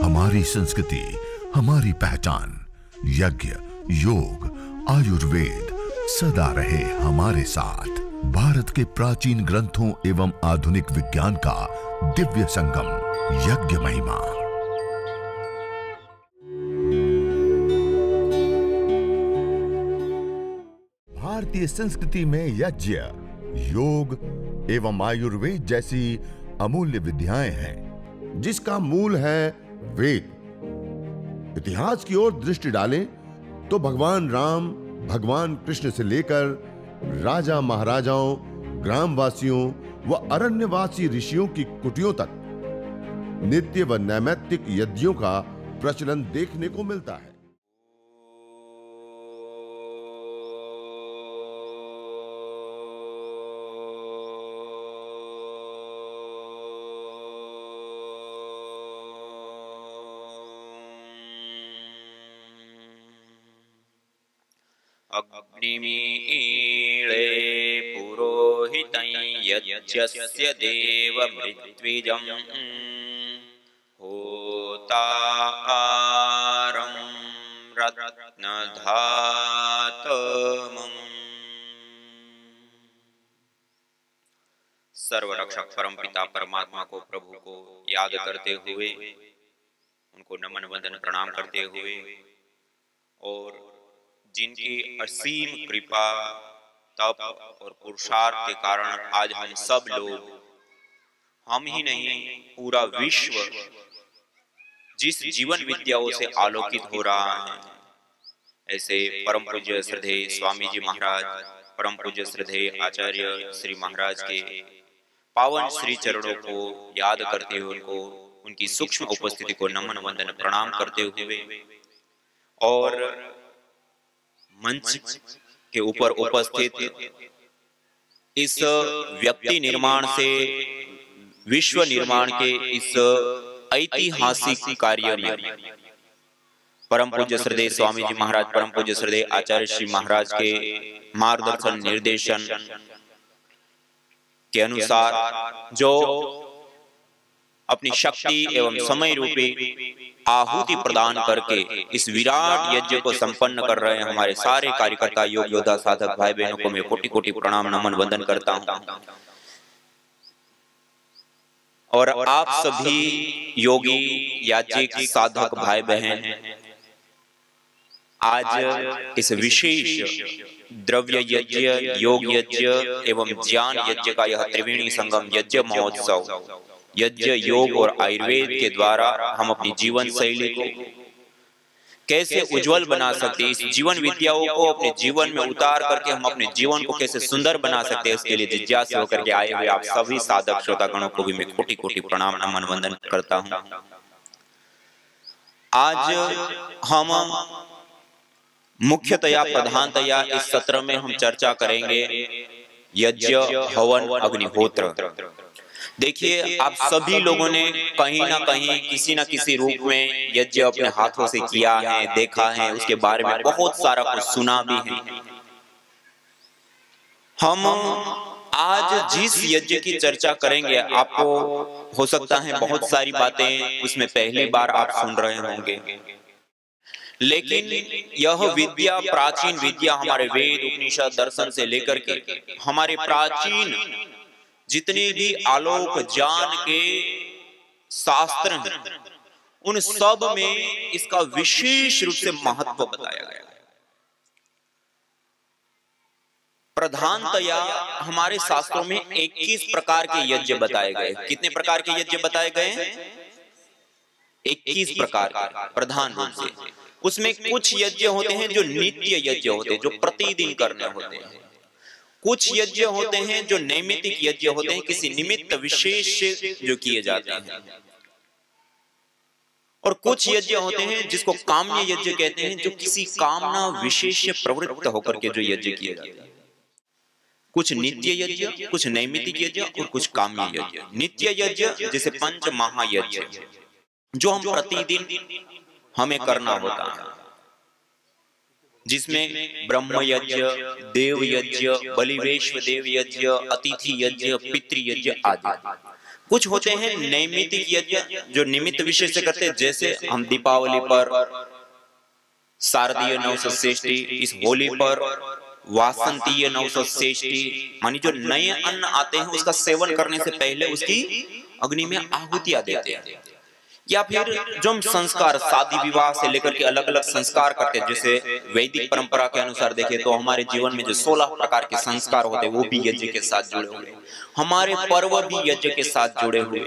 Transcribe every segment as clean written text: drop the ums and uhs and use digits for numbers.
हमारी संस्कृति, हमारी पहचान। यज्ञ, योग, आयुर्वेद सदा रहे हमारे साथ। भारत के प्राचीन ग्रंथों एवं आधुनिक विज्ञान का दिव्य संगम, यज्ञ महिमा। भारतीय संस्कृति में यज्ञ, योग एवं आयुर्वेद जैसी अमूल्य विद्याएं हैं, जिसका मूल है वेद। इतिहास की ओर दृष्टि डालें तो भगवान राम, भगवान कृष्ण से लेकर राजा महाराजाओं, ग्रामवासियों व अरण्यवासी ऋषियों की कुटियों तक नित्य व नैमित्तिक यज्ञों का प्रचलन देखने को मिलता है। अग्निमीळे पुरोहितं यज्ञस्य देवमृत्विजं होतारं रत्नधातमम्। सर्वरक्षक परमपिता परमात्मा को, प्रभु को याद करते हुए, उनको नमन वंदन प्रणाम करते हुए और जिनकी असीम कृपा, तप और पुरुषार्थ के कारण आज हम सब लोग, हम ही नहीं पूरा विश्व जिस जीवन विद्याओं से आलोकित हो रहा है, ऐसे परम पूज्य श्रद्धेय स्वामी जी महाराज, परम पूज्य श्रद्धेय आचार्य श्री महाराज के पावन श्री चरणों को याद करते हुए, उनको उनकी सूक्ष्म उपस्थिति को नमन वंदन प्रणाम करते हुए और मंच के ऊपर उपस्थित इस व्यक्ति निर्माण से विश्व निर्माण के इस ऐतिहासिक कार्य में परम पूज्य श्रद्धेय स्वामी जी महाराज, परम पूज्य श्रद्धेय आचार्य श्री महाराज के मार्गदर्शन निर्देशन के अनुसार जो अपनी शक्ति एवं समय रूपी आहुति प्रदान करके इस विराट यज्ञ को संपन्न कर रहे हैं हमारे सारे कार्यकर्ता, योग योद्धा, साधक भाई बहनों को मैं कोटि कोटि प्रणाम नमन वंदन करता हूं। और आप सभी योगी, याजिक, साधक भाई बहन आज इस विशेष द्रव्य यज्ञ, योग यज्ञ एवं ज्ञान यज्ञ का यह त्रिवेणी संगम यज्ञ महोत्सव, यज्ञ, योग और आयुर्वेद के द्वारा हम अपनी जीवन शैली को कैसे उज्जवल बना सकते हैं, इस जीवन विद्याओं को अपने जीवन में उतार करके हम अपने जीवन को कैसे सुंदर बना सकते हैं, इसके लिए जिज्ञासु होकर के आए हुए आप सभी साधक श्रोतागणों को भी मैं कोटि कोटि प्रणाम नमन वंदन करता हूं। आज हम मुख्यतया प्रधानतया इस सत्र में हम चर्चा करेंगे यज्ञ, हवन, अग्निहोत्र। देखिए, आप सभी लोगों ने कहीं ना कहीं किसी न किसी रूप में यज्ञ अपने हाथों से किया है, देखा है, उसके बारे में बहुत सारा कुछ सुना भी है। हम आज जिस यज्ञ की चर्चा करेंगे, आपको हो सकता है बहुत सारी बातें उसमें पहली बार आप सुन रहे होंगे, लेकिन यह विद्या प्राचीन विद्या हमारे वेद, उपनिषद, दर्शन से लेकर के हमारे प्राचीन जितने भी आलोक ज्ञान के शास्त्र हैं, उन सब में इसका विशेष रूप से महत्व बताया गया है। प्रधानतया हमारे शास्त्रों में 21 प्रकार के यज्ञ बताए गए। कितने प्रकार के यज्ञ बताए गए हैं? 21 प्रकार के प्रधान रूप से। उसमें कुछ यज्ञ होते हैं जो नित्य यज्ञ होते हैं, जो प्रतिदिन करने होते हैं। कुछ यज्ञ होते हैं जो नैमित्तिक यज्ञ होते हैं, किसी निमित्त विशेष जो किए जाते हैं। और कुछ यज्ञ होते हैं जिसको काम्य यज्ञ कहते हैं, जो किसी कामना विशेष प्रवृत्त होकर के जो यज्ञ किए जाते हैं। कुछ नित्य यज्ञ, कुछ नैमित्तिक यज्ञ और कुछ काम्य यज्ञ। नित्य यज्ञ जैसे पंच महायज्ञ, जो हम प्रतिदिन हमें करना होता है, जिसमें ब्रह्म यज्ञ, देव यज्ञ, बलिवेश्व देव यज्ञ, अतिथि यज्ञ, पितृ यज्ञ आदि कुछ होते हैं नैमित्तिक यज्ञ जो निमित्त विशेष से करते हैं, जैसे हम दीपावली पर, शारदीय नवसष्ठी, इस होली पर, वासंतीय नवसष्ठी, मानी जो नए अन्न आते हैं उसका सेवन करने से पहले उसकी अग्नि में आहुतियां देते हैं। या फिर जो हम संस्कार शादी विवाह से लेकर के अलग अलग संस्कार करते हैं, जैसे वैदिक परंपरा के अनुसार देखें तो हमारे जीवन में जो 16 प्रकार के संस्कार होते हैं वो भी यज्ञ के साथ जुड़े हुए, हमारे पर्व भी यज्ञ के साथ जुड़े हुए।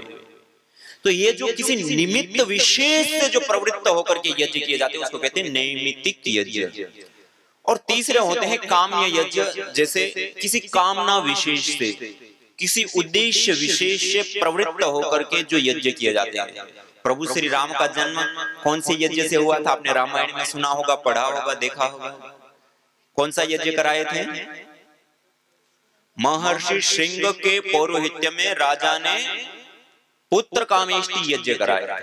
तो ये जो किसी निमित्त विशेष से जो प्रवृत्त होकर के यज्ञ किए जाते हैं उसको कहते हैं नैमित्तिक यज्ञ। और तीसरे होते हैं काम्य यज्ञ, जैसे किसी कामना विशेष से, किसी उद्देश्य विशेष से प्रवृत्त होकर के जो यज्ञ किए जाते हैं। प्रभु श्री राम का जन्म कौन से यज्ञ से हुआ था? आपने रामायण में सुना होगा, पढ़ा होगा, देखा होगा। कौन सा यज्ञ कराए थे? महर्षि श्रृंग के पौरोहित्य में राजा ने पुत्र कामेष्टि यज्ञ कराया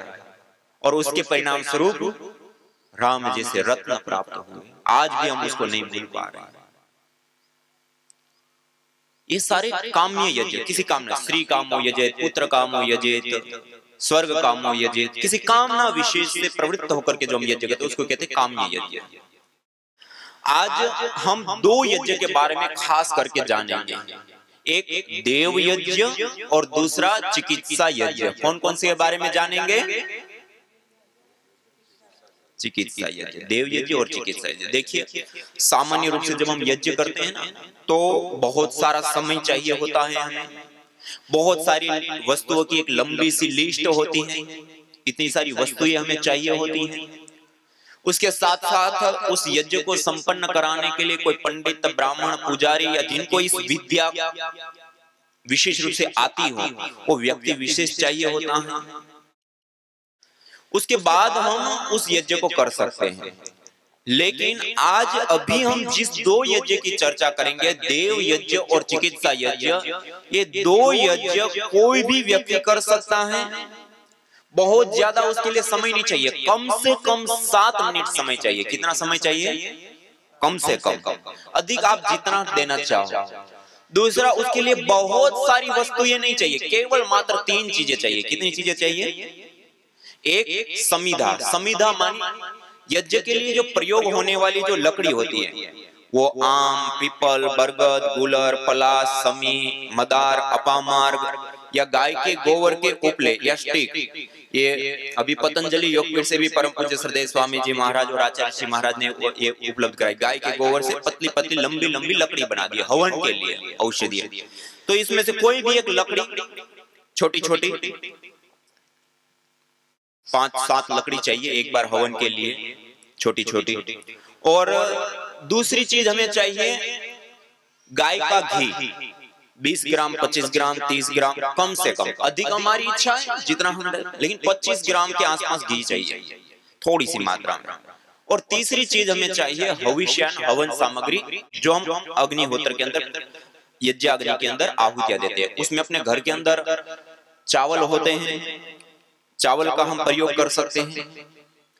और उसके परिणाम स्वरूप राम जैसे रत्न प्राप्त हुए। आज भी हम उसको नहीं भूल पा रहे। ये सारे काम्य यज्ञ, किसी कामना, स्त्री कामो यजेत, पुत्र कामो यजेत, स्वर्ग कामो यजेत, किसी कामना विशेष से प्रवृत्त होकर के जो हम यज्ञ करते हैं उसको कहते हैं काम्य यज्ञ। आज हम 2 यज्ञ के बारे में खास करके जानेंगे, एक देव यज्ञ और दूसरा चिकित्सा यज्ञ। कौन कौन से बारे में जानेंगे? चिकित्सा यज्ञ, देव यज्ञ और चिकित्सा यज्ञ। देखिए, सामान्य रूप से जब हम यज्ञ करते हैं ना तो बहुत सारा समय चाहिए होता है हमें, बहुत सारी वस्तुओं की एक लंबी सी लिस्ट होती है, इतनी सारी वस्तुएं हमें चाहिए होती हैं। उसके साथ साथ उस यज्ञ को संपन्न कराने के लिए कोई पंडित, ब्राह्मण, पुजारी या जिनको इस विद्या विशेष रूप से आती हो वो व्यक्ति विशेष चाहिए होता है। उसके बाद हम उस यज्ञ को कर सकते हैं। लेकिन आज अभी हम जिस 2 यज्ञ की चर्चा करेंगे, देव यज्ञ और चिकित्सा यज्ञ, ये 2 यज्ञ कोई भी व्यक्ति कर सकता है। बहुत ज्यादा उसके लिए समय नहीं चाहिए, कम से कम 7 मिनट समय चाहिए। कितना समय चाहिए? कम से कम, अधिक आप जितना देना चाहो। दूसरा, उसके लिए बहुत सारी वस्तुएं नहीं चाहिए, केवल मात्र 3 चीजें चाहिए। कितनी चीजें चाहिए? एक समिधा। समिधा मानी यज्ञ के लिए जो प्रयोग होने वाली जो लकड़ी होती है वो आम, पीपल, बरगद, गुलर, पलाश, समी, मदार, अपामार्ग या गाय के गोबर के उपले या स्टिक। ये अभी पतंजलि योगपीठ से भी परम पूज्य श्रद्धेय स्वामी जी महाराज और आचार्य श्री महाराज ने ये उपलब्ध कराई। गाय के गोबर से पतली पतली लंबी लंबी लकड़ी बना दी हवन के लिए, औषधीय। तो इसमें से कोई भी एक लकड़ी छोटी छोटी 5-7 लकड़ी चाहिए एक बार हवन के लिए, छोटी छोटी। और दूसरी चीज हमें चाहिए गाय का घी, 20 ग्राम, 25 ग्राम, 30 ग्राम, कम से कम। अधिक हमारी इच्छा है जितना हम, लेकिन 25 ग्राम के आसपास घी चाहिए, थोड़ी सी मात्रा में। और तीसरी चीज हमें चाहिए हविष्यान, हवन सामग्री, जो हम अग्निहोत्र के अंदर, यज्ञ अग्नि के अंदर आहुतियां देते हैं। उसमें अपने घर के अंदर चावल होते हैं, चावल का हम प्रयोग कर सकते हैं,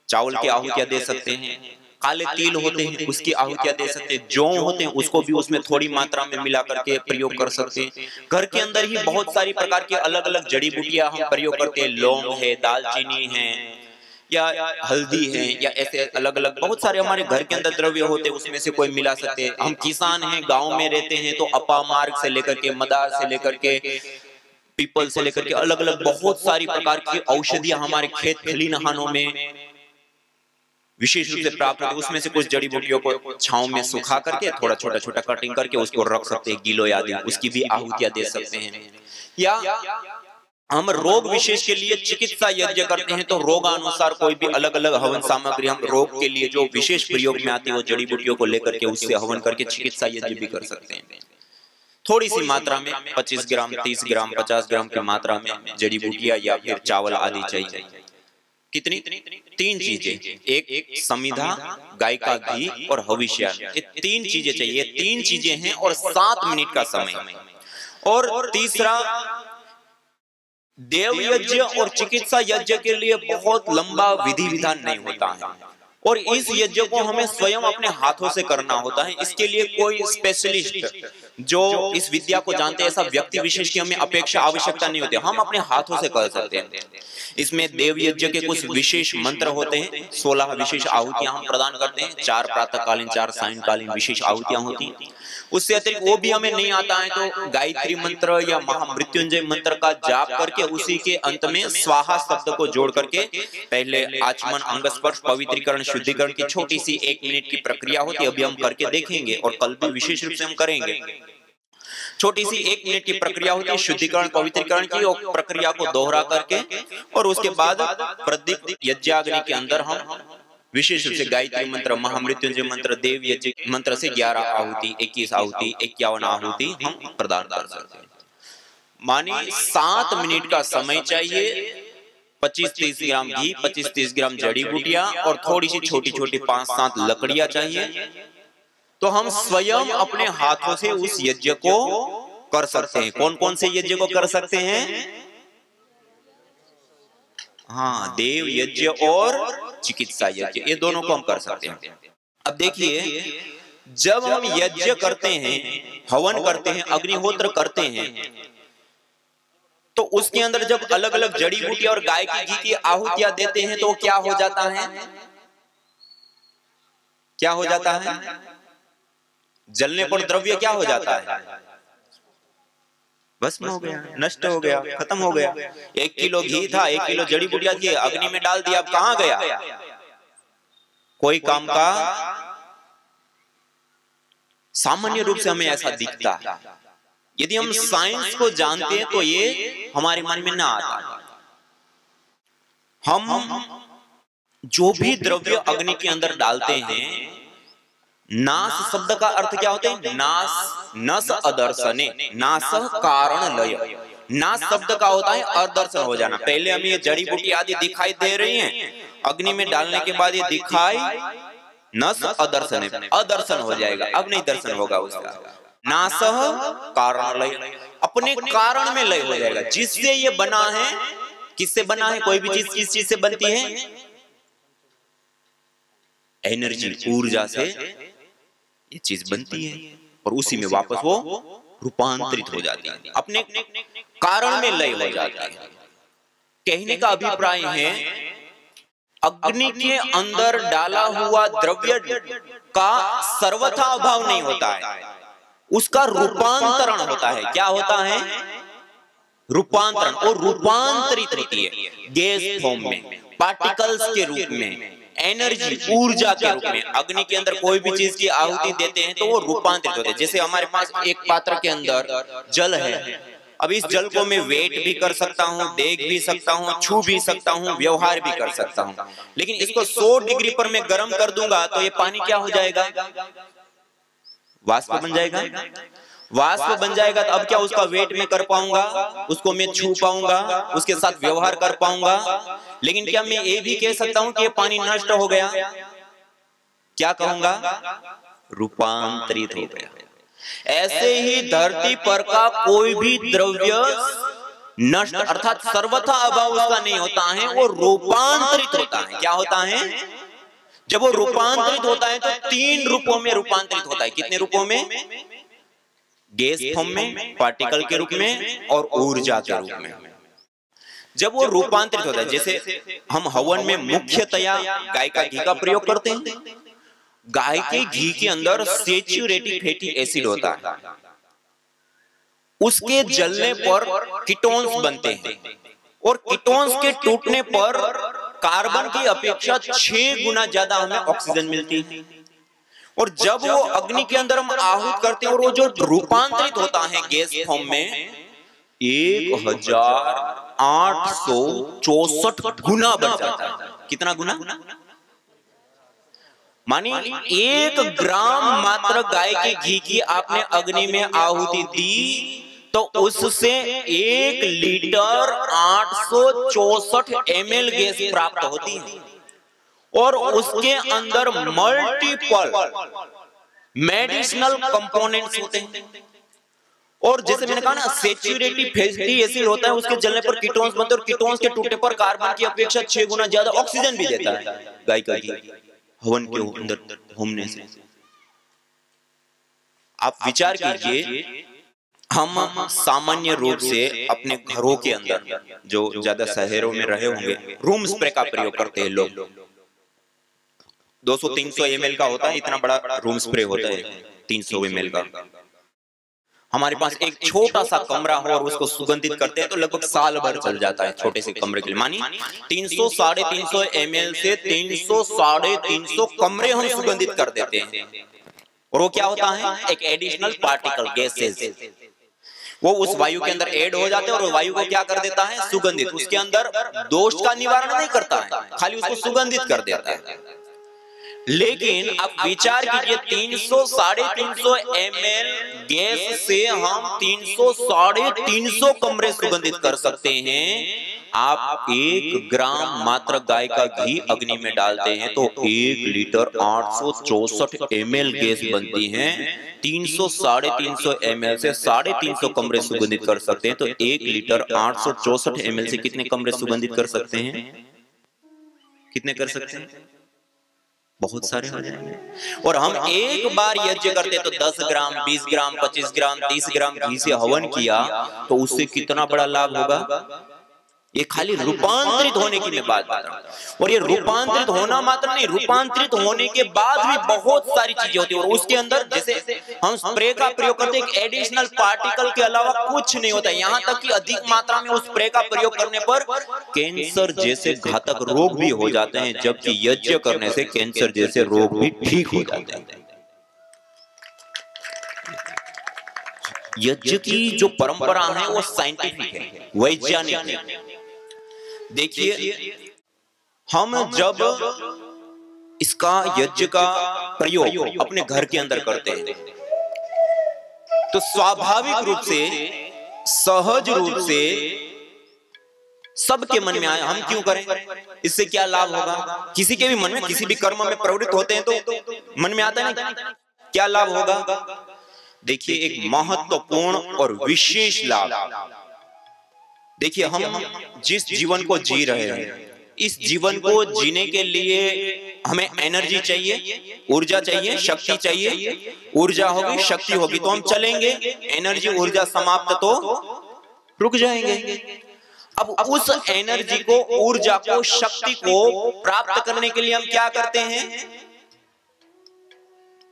चावल की आहुतियां दे सकते हैं। काले तिल होते हैं, उसकी आहुतियां दे सकते हैं। जौ होते हैं, उसको भी उसमें थोड़ी मात्रा में मिला करके प्रयोग कर सकते हैं। घर के अंदर ही बहुत सारी प्रकार की अलग अलग जड़ी बूटियां हम प्रयोग करते हैं। लौंग है, दालचीनी है, या हल्दी है, या ऐसे अलग अलग बहुत सारे हमारे घर के अंदर द्रव्य होते हैं, उसमें से कोई मिला सकते हैं। हम किसान हैं, गाँव में रहते हैं, तो अपामार्ग से लेकर के, मदार से लेकर के, पीपल से लेकर के अलग अलग बहुत सारी प्रकार की औषधियां हमारे खेत खलिहानों में विशेष रूप से प्राप्त होती है। उसमें से कुछ जड़ी बूटियों को छांव में सुखा करके थोड़ा छोटा छोटा कटिंग करके उसको रख सकते हैं, गिलो आदि, उसकी भी आहुतियां दे सकते हैं। या हम रोग विशेष के लिए चिकित्सा यज्ञ करते हैं, तो रोगानुसार कोई भी अलग अलग हवन सामग्री हम रोग के लिए जो विशेष प्रयोग में आती है वो जड़ी बूटियों को लेकर के उससे हवन करके चिकित्सा यज्ञ भी कर सकते हैं। थोड़ी सी मात्रा में 25 ग्राम, 30 ग्राम, 50 ग्राम की मात्रा में जड़ी बूटियां या फिर चावल आदि चाहिए। कितनी? 3 चीजें, एक समिधा, गाय का घी और हविष्यान। ये 3 चीजें चाहिए। 3 चीजें हैं और 7 मिनट का समय। और तीसरा, देव यज्ञ और चिकित्सा यज्ञ के लिए बहुत लंबा विधि विधान नहीं होता है, और इस यज्ञ को हमें स्वयं अपने हाथों से करना होता है। इसके लिए कोई स्पेशलिस्ट जो इस विद्या को जानते हैं ऐसा व्यक्ति विशेष की हमें अपेक्षा आवश्यकता नहीं होती, हम अपने हाथों से कर सकते हैं। इसमें देव यज्ञ के कुछ विशेष मंत्र होते हैं, 16 विशेष आहुतियां हम प्रदान करते हैं, 4 प्रातःकालीन 4 सायंकालीन विशेष आहुतियां होती हैं। उससे अतिरिक्त वो भी हमें नहीं आता है तो गायत्री मंत्र या महामृत्युंजय मंत्र का जाप करके उसी के अंत में स्वाहा शब्द को जोड़ करके पहले आचमन, अंगस्पर्श, पवित्रीकरण, शुद्धिकरण की छोटी सी 1 मिनट की प्रक्रिया होती है, अभी हम करके देखेंगे और कल भी विशेष रूप से हम करेंगे। छोटी सी 1 मिनट की प्रक्रिया होती है शुद्धिकरण पवित्रीकरण की, और प्रक्रिया को दोहरा करके और उसके बाद प्रदीप यज्ञाग्नि के अंदर हम विशेष रूप से गायत्री मंत्र, महामृत्युंजय मंत्र, देव यज्ञ मंत्र से 11 आहुति, 21 आहुति, 51 आहुति हम प्रदान कर सकते हैं। मानिए 7 मिनट का समय चाहिए, 25-30 ग्राम घी, 25-30 ग्राम जड़ी बूटियां और थोड़ी सी छोटी छोटी 5-7 लकड़ियां चाहिए। तो हम स्वयं अपने हाथों से उस यज्ञ को कर सकते हैं। कौन कौन से यज्ञ को कर सकते हैं? हाँ, देव यज्ञ और चिकित्सा यज्ञ, ये दोनों को हम कर सकते हैं। अब देखिए, जब हम यज्ञ करते हैं, हवन करते हैं, अग्निहोत्र करते हैं, तो उसके अंदर जब अलग अलग जड़ी बूटी और गाय की घी की आहुतियां देते हैं तो क्या हो जाता है? क्या हो जाता है? जलने पर द्रव्य क्या हो जाता है? भस्म हो गया, नष्ट हो गया, खत्म हो गया। 1 किलो घी था, 1 किलो जड़ी बूटियां थी, अग्नि में डाल दिया, अब कहां गया? कोई काम का। सामान्य रूप से हमें ऐसा दिखता है। यदि हम साइंस को जानते हैं तो ये हमारे मन में ना आता। हम जो भी द्रव्य अग्नि के अंदर डालते हैं, नास शब्द का अर्थ क्या होता है? नास, नस अदर्शने, नास कारण लय। नास शब्द का होता है अदर्शन हो जाना। पहले हमें ये जड़ी बूटी आदि दिखाई दे रही हैं, अग्नि में डालने के बाद ये दिखाई नस अदर्शन, अदर्शन हो जाएगा, अब नहीं दर्शन होगा उसका। नास कारण लय, अपने कारण में लय हो जाएगा। जिससे ये बना है, किससे बना है? कोई भी चीज किस चीज से बनती है? एनर्जी, ऊर्जा से ये चीज बनती है और उसी में वापस वो रूपांतरित हो जाती है, अपने कारण में लय हो जाती है। कहने का अभिप्राय है, अग्नि के अंदर डाला हुआ द्रव्य का सर्वथा अभाव नहीं होता है, उसका रूपांतरण होता है। क्या होता है? रूपांतरण। और रूपांतरित होती है गैस फॉर्म में, पार्टिकल्स के रूप में, एनर्जी, ऊर्जा के रूप में। अग्नि के अंदर कोई भी चीज की आहुति देते हैं तो वो रूपांतरित होते हैं। जैसे हमारे पास एक पात्र के अंदर जल है, अब इस जल को मैं वेट भी कर सकता हूँ, देख भी सकता हूँ, छू भी सकता हूँ, व्यवहार भी कर सकता हूँ, लेकिन इसको 100 डिग्री पर मैं गर्म कर दूंगा तो ये पानी क्या हो जाएगा? वाष्प बन जाएगा। वाष्प बन जाएगा तो अब क्या उसका वेट में कर पाऊंगा, उसको मैं छू पाऊंगा, उसके साथ व्यवहार कर पाऊंगा। लेकिन क्या मैं ये भी कह सकता हूं कि ये पानी नष्ट हो गया? क्या कहूंगा? रूपांतरित हो गया। ऐसे ही धरती पर का कोई भी द्रव्य नष्ट अर्थात सर्वथा अभाव उसका नहीं होता है, वो रूपांतरित होता है। क्या होता है? जब वो रूपांतरित होता है तो 3 रूपों में रूपांतरित होता है। कितने रूपों में? गैस फॉर्म में, पार्टिकल के रूप में और ऊर्जा के रूप में। जब वो रूपांतरित होता है, जैसे हम हवन में मुख्यतया गाय का घी का प्रयोग करते हैं। गाय के घी के अंदर सैचुरेटेड फैटी एसिड होता है, उसके जलने पर कीटोन्स बनते हैं और कीटोन्स के टूटने पर कार्बन की अपेक्षा 6 गुना ज्यादा हमें ऑक्सीजन मिलती है। और जब वो अग्नि के अंदर हम आहूत करते हैं और वो जो रूपांतरित होता है गैस फॉर्म में, 1864 गुना बढ़ जाता है। कितना गुना? मानिए 1 ग्राम मात्र गाय के घी की आपने अग्नि में आहुति दी तो उससे 1 लीटर 864 ml गैस प्राप्त होती है और उसके अंदर मल्टीपल मेडिसिनल कंपोनेंट्स होते हैं। और जैसे मैंने कहा ना, सैचुरेटेड फैटी एसिड होता है, उसके जलने पर कीटोन्स बनते हैं और कीटोन्स के टूटने पर कार्बन की अपेक्षा 6 गुना ज्यादा ऑक्सीजन भी देता है गाय का घी हवन के अंदर होमने से। आप विचार कीजिए, हम सामान्य रूप से अपने घरों के अंदर, जो ज्यादा शहरों में रहे होंगे, रूम स्प्रे का प्रयोग करते हैं लोग। 200-300 ml का होता है, इतना बड़ा रूम स्प्रे होता है 300 ml का। हमारे पास एक छोटा सा कमरा हो और उसको सुगंधित करते हैं तो लगभग साल भर चल जाता है छोटे से कमरे के लिए। मानी 300-350 ml से 300-350 कमरे हम सुगंधित कर देते हैं। और वो क्या होता है? एक एडिशनल पार्टिकल गैसेस, वो उस वायु के अंदर ऐड हो जाते हैं और वायु को क्या कर देता है? सुगंधित। उसके अंदर दोष का निवारण नहीं करता है, खाली उसको सुगंधित कर देता है। लेकिन अब विचार कीजिए, 300-350 ml गैस से हम 300-350 कमरे सुगंधित कर सकते हैं। आप 1 ग्राम मात्र गाय का घी अग्नि में डालते हैं तो 1 लीटर 864 ml गैस बनती है। 300-350 ml से 350 कमरे सुगंधित कर सकते हैं तो 1 लीटर 864 ml से कितने कमरे सुगंधित कर सकते हैं? कितने कर सकते हैं? बहुत सारे हो जाएंगे। और हम एक बार यज्ञ करते तो 10 ग्राम, 20 ग्राम, 25 ग्राम, 30 ग्राम घी से हवन किया तो उससे कितना बड़ा लाभ होगा? ये खाली रूपांतरित होने की मैं बात बता रहा हूं। और ये रूपांतरित होना मात्र नहीं, रूपांतरित होने के बाद भी बहुत सारी चीजें होती है। और उसके अंदर जैसे हम स्प्रे का प्रयोग करते हैं, एक एडिशनल पार्टिकल के अलावा कुछ नहीं होता। यहाँ तक कि अधिक मात्रा में उस स्प्रे का प्रयोग करने पर कैंसर जैसे घातक रोग भी हो जाते हैं, जबकि यज्ञ करने से कैंसर जैसे रोग भी ठीक हो जाते हैं। यज्ञ की जो परंपरा है वो साइंटिफिक है, वैज्ञानिक है। देखिए, हम जब इसका यज्ञ का प्रयोग अपने घर के अंदर करते हैं तो स्वाभाविक रूप से, सहज रूप से सबके मन में आया, हम क्यों करें, इससे क्या लाभ होगा? किसी के भी मन में, किसी भी कर्म में प्रवृत्त होते हैं तो मन में आता है ना, क्या लाभ होगा? देखिए, एक महत्वपूर्ण और विशेष लाभ। देखिए, हम जिस जीवन को जी रहे हैं, इस जीवन को जीने के लिए हमें एनर्जी चाहिए, ऊर्जा चाहिए, शक्ति चाहिए। ऊर्जा होगी, शक्ति होगी तो हम चलेंगे, एनर्जी ऊर्जा समाप्त तो रुक जाएंगे। अब उस एनर्जी को, ऊर्जा को, शक्ति को प्राप्त करने के लिए हम क्या करते हैं?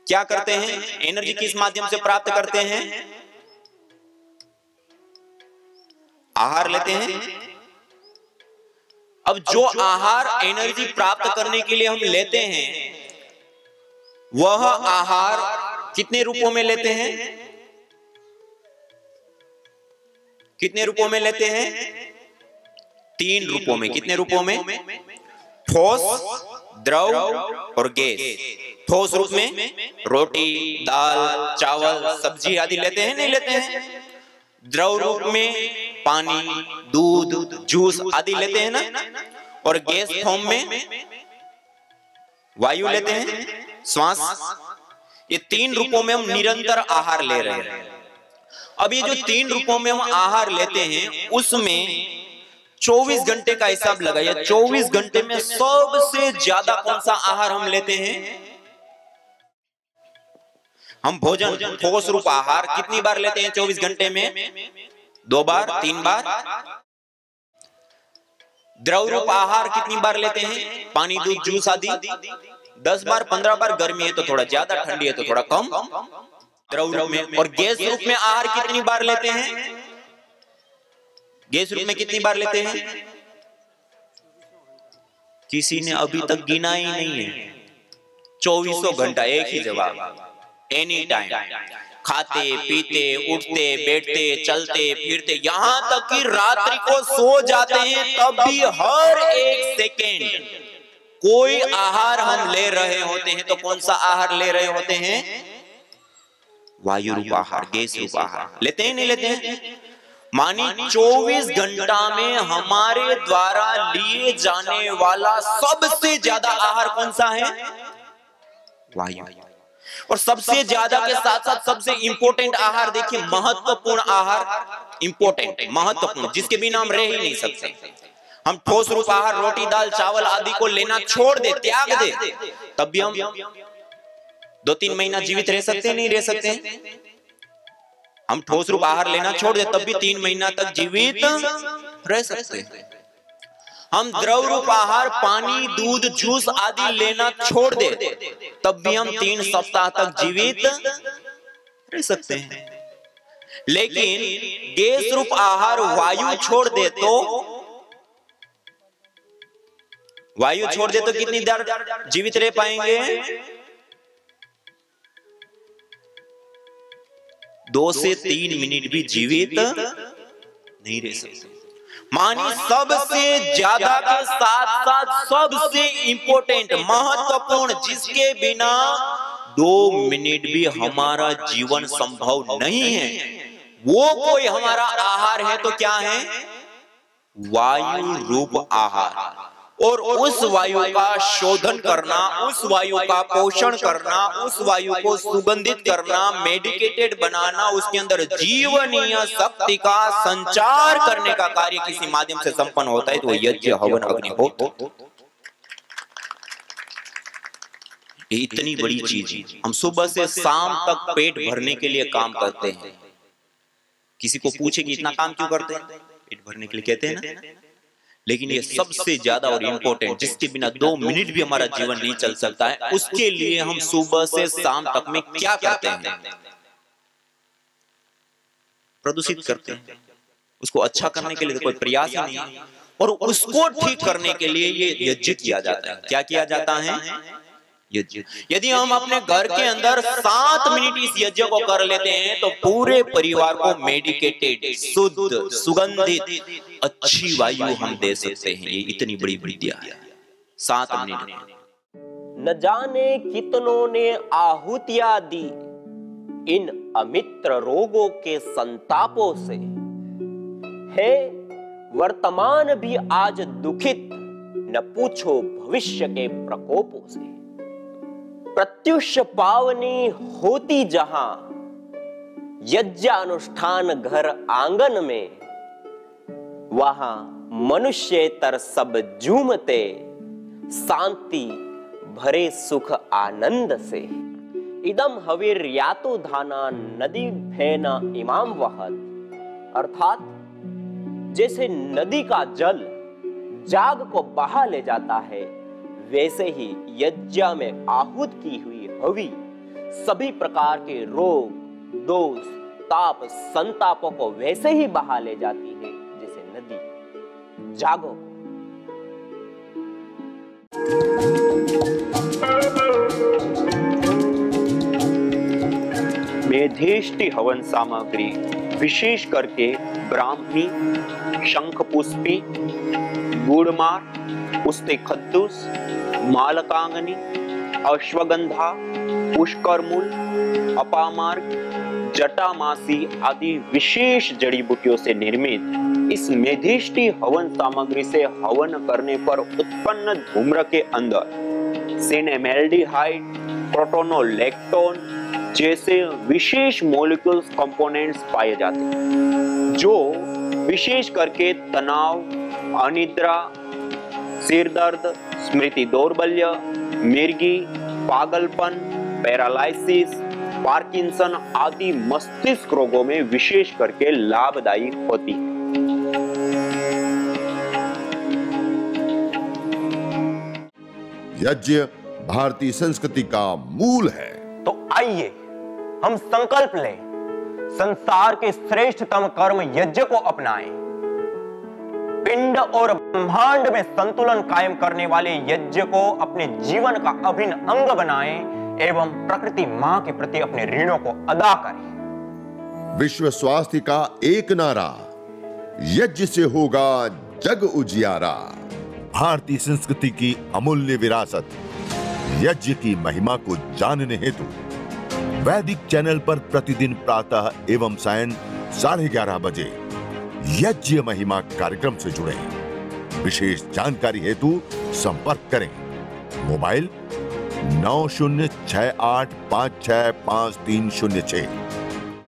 क्या करते हैं? एनर्जी किस माध्यम से प्राप्त करते हैं? आहार लेते हैं। अब जो आहार एनर्जी प्राप्त करने के लिए हम लेते हैं, वह आहार कितने रूपों में लेते हैं? कितने रूपों में लेते हैं? 3 रूपों में। कितने रूपों में? ठोस, द्रव और गैस। ठोस रूप में रोटी, दाल, चावल, सब्जी आदि लेते हैं, नहीं लेते हैं? द्रव रूप में पानी, दूध, जूस आदि लेते हैं ना? और गैस फॉर्म में वायु लेते हैं, श्वास। ये 3 रूपों में हम निरंतर आहार ले रहे हैं। अब ये जो 3 रूपों में हम आहार लेते हैं, उसमें 24 घंटे का हिसाब लगाइए। 24 घंटे में सबसे ज्यादा कौन सा आहार हम लेते हैं? हम भोजन, ठोस रूप आहार कितनी बार लेते हैं 24 घंटे में? 2 बार, 3 बार। द्रव रूप आहार कितनी बार लेते हैं? पानी, दूध, जूस आदि 10 बार, 15 बार। गर्मी है तो थोड़ा ज्यादा, ठंडी है तो थोड़ा कम द्रव रूप में। और गैस रूप में आहार कितनी बार लेते हैं? गैस रूप में कितनी बार लेते हैं? किसी ने अभी तक गिना ही नहीं है। 24 घंटा एक ही जवाब, एनी टाइम। खाते, पीते, उठते, बैठते, चलते, फिरते, यहां तक कि रात्रि को सो जाते हैं तब भी हर एक सेकेंड कोई आहार हम ले रहे होते हैं। तो कौन सा आहार ले रहे होते हैं? वायु रूप आहार, गैस रूप आहार लेते हैं, नहीं लेते हैं? मानी 24 घंटा में हमारे द्वारा लिए जाने वाला सबसे ज्यादा आहार कौन सा है? वायु। और सबसे ज्यादा के साथ साथ सबसे इंपॉर्टेंट आहार, देखिए, महत्वपूर्ण आहार, इंपॉर्टेंट, महत्वपूर्ण, जिसके बिना हम रह ही नहीं सकते। हम ठोस रूप आहार, रोटी, दाल, चावल आदि को लेना छोड़ दे, त्याग दे, तब भी हम 2-3 महीना जीवित रह सकते हैं, नहीं रह सकते हैं? हम ठोस रूप आहार लेना छोड़ दे तब भी 3 महीना तक जीवित रह सकते हैं। हम द्रव रूप आहार, पानी, दूध, जूस आदि लेना छोड़ दे तब भी हम 3 सप्ताह तक जीवित रह सकते हैं। लेकिन गैस रूप आहार, वायु छोड़ दे तो कितनी देर जीवित रह पाएंगे? 2 से 3 मिनट भी जीवित नहीं रह सकते। मानी सबसे ज्यादा के साथ साथ सबसे इंपॉर्टेंट, महत्वपूर्ण, जिसके बिना 2 मिनट भी हमारा जीवन संभव नहीं है, वो कोई हमारा आहार है तो क्या है? वायु रूप आहार। और उस वायु का शोधन करना, उस वायु का पोषण करना, उस वायु को सुगंधित करना, मेडिकेटेड बनाना, उसके अंदर जीवनीय शक्ति का संचार करने का कार्य किसी माध्यम से संपन्न होता है तो वो यज्ञ, हवन, अग्निहोत्र। ये इतनी बड़ी चीज, हम सुबह से शाम तक पेट भरने के लिए काम करते हैं। किसी को पूछे कि इतना काम क्यों करते हैं? पेट भरने के लिए कहते हैं ना। लेकिन ये सबसे ज्यादा और इम्पोर्टेंट, जिसके बिना 2 मिनट भी हमारा जीवन नहीं चल सकता है, उसके लिए हम सुबह से शाम तक में क्या करते हैं? प्रदूषित करते हैं। उसको अच्छा करने के लिए कोई प्रयास ही नहीं है, और उसको ठीक करने के लिए ये यज्ञ किया जाता है। क्या किया जाता है? यज्ञ। यदि हम अपने घर के अंदर 7 मिनट इस यज्ञ को कर लेते हैं तो पूरे परिवार को मेडिकेटेड, शुद्ध, सुगंधित, अच्छी वायु हम दे सकते हैं। ये इतनी बड़ी विद्या है। 7 मिनट में न जाने कितनों ने आहुतियां दी इन अमित्र रोगों के संतापों से, है वर्तमान भी आज दुखित, न पूछो भविष्य के प्रकोपों से। प्रत्युष पावनी होती जहां यज्ञानुष्ठान घर आंगन में, वहां मनुष्येतर सब झूमते शांति भरे सुख आनंद से। इदम हवीर यातो धाना नदी फेना इमाम वहत, अर्थात जैसे नदी का जल जाग को बहा ले जाता है, वैसे ही यज्ञ में आहूत की हुई हवि सभी प्रकार के रोग, दोष, ताप, संतापों को वैसे ही बहा ले जाती है जैसे नदी जागो। मेधेष्टि हवन सामग्री विशेष करके ब्राह्मी, शंखपुष्पी, गुड़मार, उस्ते खद्दूस, मालकांगनी, अश्वगंधा, पुष्करमूल, अपामार्ग, जटामासी आदि विशेष जड़ी बूटियों से निर्मित इस मेधिष्टि हवन सामग्री से हवन करने पर उत्पन्न धूम्र के अंदर सिनेमेल्डिहाइड, प्रोटोनोलेक्टोन जैसे विशेष मॉलिक्यूल्स कंपोनेंट्स पाए जाते हैं, जो विशेष करके तनाव, अनिद्रा, सिर दर्द, स्मृति दौर्बल्य, मिर्गी, पागलपन, पैरालाइसिस, पार्किंसन आदि मस्तिष्क रोगों में विशेष करके लाभदायी होती है। यज्ञ भारतीय संस्कृति का मूल है। तो आइए हम संकल्प लें, संसार के श्रेष्ठतम कर्म यज्ञ को अपनाएं। पिंड और ब्रह्मांड में संतुलन कायम करने वाले यज्ञ को अपने जीवन का अभिन्न अंग बनाएं एवं प्रकृति मां के प्रति अपने ऋणों को अदा करें। विश्व स्वास्थ्य का एक नारा, यज्ञ से होगा जग उजियारा। भारतीय संस्कृति की अमूल्य विरासत यज्ञ की महिमा को जानने हेतु वैदिक चैनल पर प्रतिदिन प्रातः एवं सायं 11:30 बजे यज्ञ महिमा कार्यक्रम से जुड़े। विशेष जानकारी हेतु संपर्क करें। मोबाइल 9068565306।